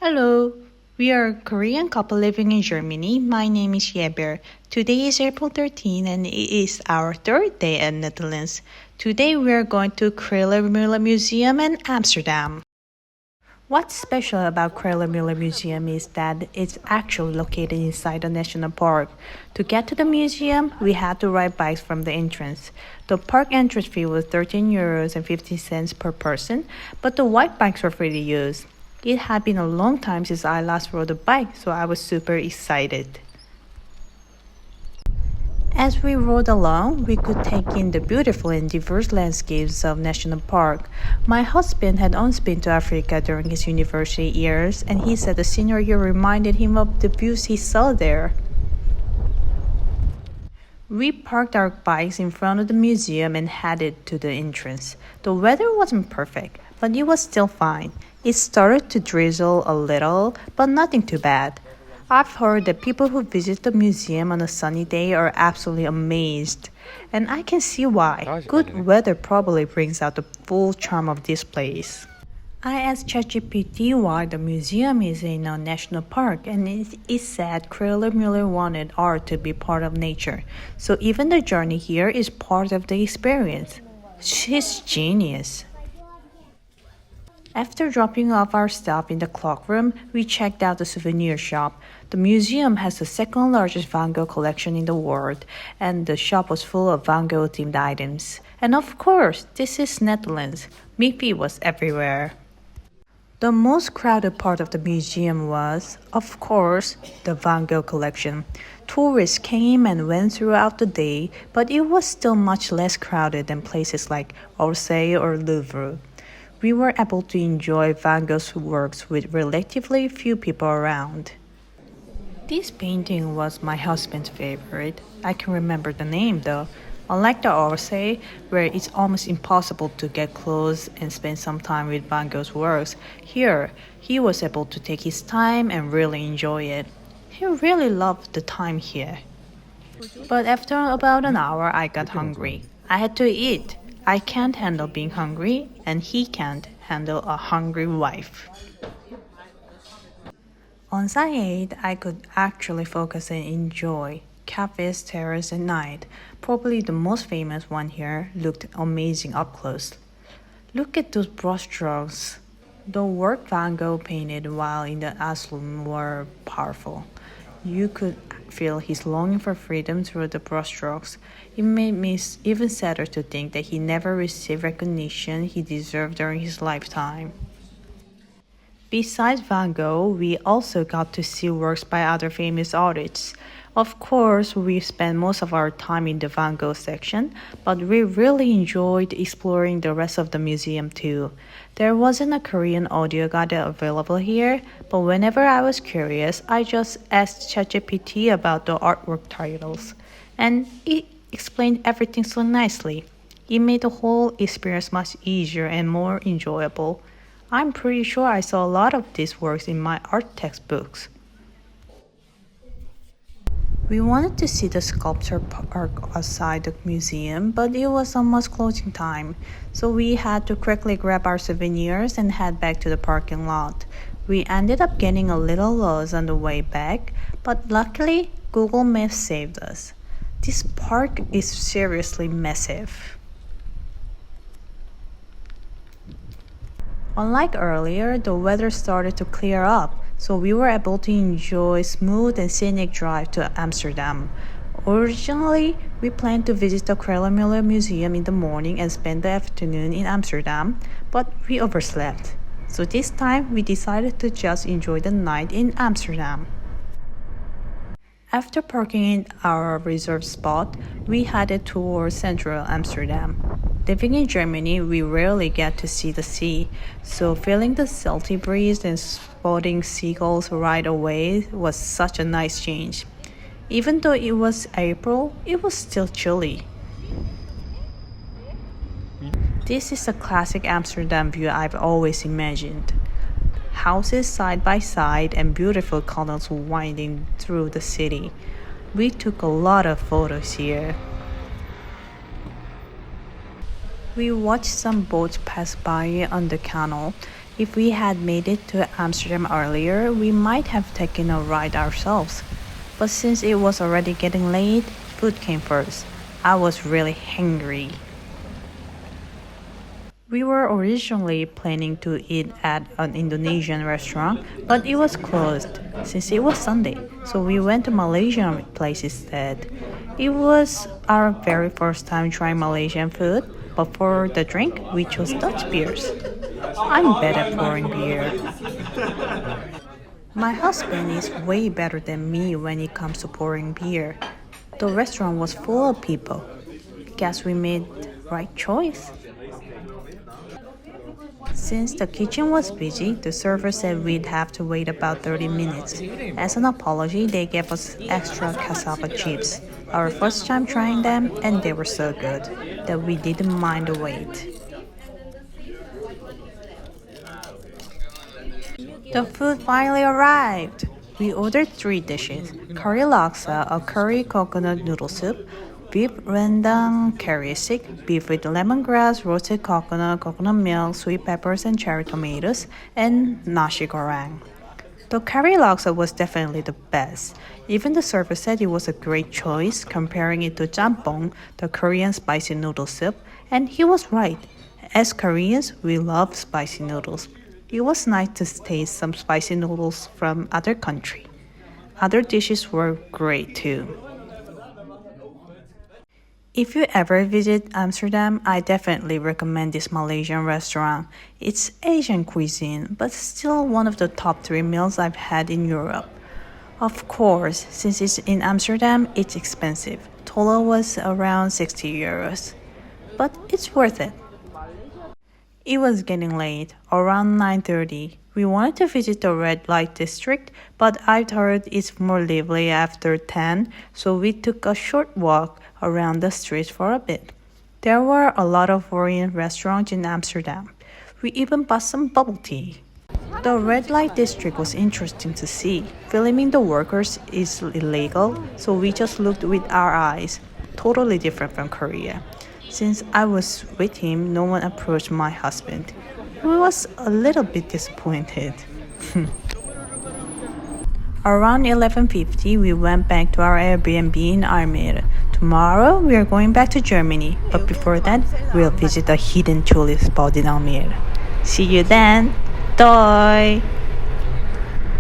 Hello, we are a Korean couple living in Germany. My name is Yeber. Today is April 13 and it is our third day in Netherlands. Today we are going to Kröller-Müller Museum in Amsterdam. What's special about Kröller-Müller Museum is that it's actually located inside the national park. To get to the museum, we had to ride bikes from the entrance. The park entrance fee was 13 euros and 50 cents per person, but the white bikes were free to use. It had been a long time since I last rode a bike, so I was super excited. As we rode along, we could take in the beautiful and diverse landscapes of National Park. My husband had once been to Africa during his university years, and he said the scenery reminded him of the views he saw there. We parked our bikes in front of the museum and headed to the entrance. The weather wasn't perfect, but it was still fine. It started to drizzle a little, but nothing too bad. I've heard that people who visit the museum on a sunny day are absolutely amazed, and I can see why. Good weather probably brings out the full charm of this place. I asked ChatGPT why the museum is in a national park, and it said Kröller-Müller wanted art to be part of nature, so even the journey here is part of the experience. She's genius. After dropping off our stuff in the cloakroom, we checked out the souvenir shop. The museum has the second largest Van Gogh collection in the world, and the shop was full of Van Gogh themed items. And of course, this is Netherlands. Mickey was everywhere. The most crowded part of the museum was, of course, the Van Gogh collection. Tourists came and went throughout the day, but it was still much less crowded than places like Orsay or Louvre. We were able to enjoy Van Gogh's works with relatively few people around. This painting was my husband's favorite. I can remember the name though. Unlike the Orsay, where it's almost impossible to get close and spend some time with Van Gogh's works, here he was able to take his time and really enjoy it. He really loved the time here. But after about an hour, I got hungry. I had to eat. I can't handle being hungry, and he can't handle a hungry wife. Once I ate, I could actually focus and enjoy cafes, terrace at night. Probably the most famous one here looked amazing up close. Look at those brushstrokes. The work Van Gogh painted while in the asylum were powerful. You could feel his longing for freedom through the brushstrokes. It made me even sadder to think that he never received recognition he deserved during his lifetime. Besides Van Gogh, we also got to see works by other famous artists. Of course, we spent most of our time in the Van Gogh section, but we really enjoyed exploring the rest of the museum too. There wasn't a Korean audio guide available here, but whenever I was curious, I just asked ChatGPT about the artwork titles, and it explained everything so nicely. It made the whole experience much easier and more enjoyable. I'm pretty sure I saw a lot of these works in my art textbooks. We wanted to see the sculpture park outside the museum, but it was almost closing time, so we had to quickly grab our souvenirs and head back to the parking lot. We ended up getting a little lost on the way back, but luckily, Google Maps saved us. This park is seriously massive. Unlike earlier, the weather started to clear up, so we were able to enjoy a smooth and scenic drive to Amsterdam. Originally, we planned to visit the Kröller-Müller Museum in the morning and spend the afternoon in Amsterdam, but we overslept. So this time, we decided to just enjoy the night in Amsterdam. After parking in our reserved spot, we headed towards central Amsterdam. Living in Germany, we rarely get to see the sea, so feeling the salty breeze and spotting seagulls right away was such a nice change. Even though it was April, it was still chilly. This is a classic Amsterdam view I've always imagined. Houses side by side and beautiful canals winding through the city. We took a lot of photos here. We watched some boats pass by on the canal, If we had made it to Amsterdam earlier, we might have taken a ride ourselves. But since it was already getting late, food came first. I was really hungry. We were originally planning to eat at an Indonesian restaurant, but it was closed since it was Sunday, so we went to Malaysian place instead. It was our very first time trying Malaysian food, but for the drink, we chose Dutch beers. I'm bad at pouring beer. My husband is way better than me when it comes to pouring beer. The restaurant was full of people. Guess we made right choice. Since the kitchen was busy, the server said we'd have to wait about 30 minutes. As an apology, they gave us extra cassava chips. Our first time trying them, and they were so good that we didn't mind the wait. The food finally arrived. We ordered 3 dishes: curry laksa, a curry coconut noodle soup, beef rendang curry stick, beef with lemongrass, roasted coconut, coconut milk, sweet peppers and cherry tomatoes, and nasi goreng. The curry laksa was definitely the best. Even the server said it was a great choice, comparing it to jampong, the Korean spicy noodle soup, and he was right. As Koreans, we love spicy noodles. It was nice to taste some spicy noodles from other country. Other dishes were great too. If you ever visit Amsterdam, I definitely recommend this Malaysian restaurant. It's Asian cuisine, but still one of the top 3 meals I've had in Europe. Of course, since it's in Amsterdam, it's expensive. Total was around 60 euros. But it's worth it. It was getting late, around 9:30. We wanted to visit the red light district, but I've heard it's more lively after 10, so we took a short walk around the streets for a bit. There were a lot of Korean restaurants in Amsterdam. We even bought some bubble tea. The red light district was interesting to see. Filming the workers is illegal, so we just looked with our eyes. Totally different from Korea. Since I was with him, no one approached my husband. He was a little bit disappointed. Around 11:50, we went back to our Airbnb in Almere. Tomorrow, we are going back to Germany, but before that, we'll visit a hidden tulip spot in Almere. See you then. Doei!